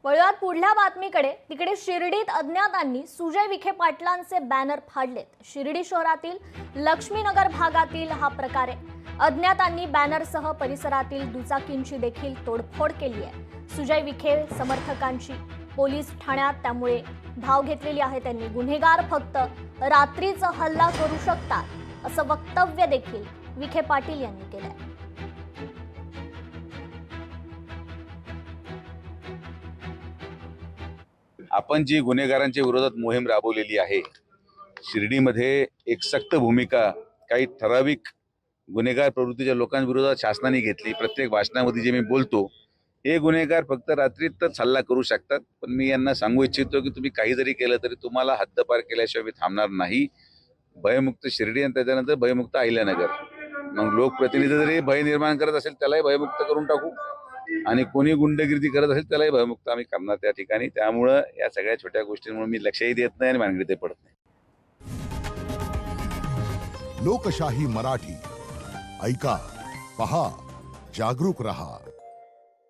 वळूयात पुढल्या बातमीकडे। तिकडे शिर्डीत अज्ञातांनी सुजय विखे पाटलांचे बॅनर फाडलेत। शिर्डी शहरातील लक्ष्मीनगर भागातील हा प्रकार आहे। अज्ञातांनी बॅनरसह परिसरातील दुचाकींची देखील तोडफोड केली आहे। सुजय विखे समर्थकांची पोलीस ठाण्यात त्यामुळे धाव घेतलेली आहे। त्यांनी गुन्हेगार फक्त रात्रीचा हल्ला करू शकतात असं वक्तव्य देखील विखे पाटील यांनी केलंय। आपण जी गुन्हेगारांच्या विरोधात मोहीम राबवलेली आहे, शिर्डीमध्ये एक सक्त भूमिका काही ठराविक गुन्हेगार प्रवृत्तीच्या लोकांविरोधात शासनाने घेतली। प्रत्येक भाषणामध्ये जे मी बोलतो, हे गुन्हेगार फक्त रात्रीतच हल्ला करू शकतात। पण मी यांना सांगू इच्छितो की तुम्ही काही जरी केलं तरी तुम्हाला हद्दपार केल्याशिवाय मी थांबणार नाही। भयमुक्त शिर्डी आणि त्याच्यानंतर भयमुक्त अहिल्यानगर। मग लोकप्रतिनिधी जरी भय निर्माण करत असेल त्यालाही भयमुक्त करून टाकू, आणि कोणी गुंडगिरी करत असेल त्यालाही भयमुक्त आम्ही करणार त्या ठिकाणी। त्यामुळे या सगळ्या छोट्या गोष्टींमुळे मी लक्षही देत नाही आणि भानगडीत पडत नाही। लोकशाही मराठी ऐका, पहा, जागरूक रहा।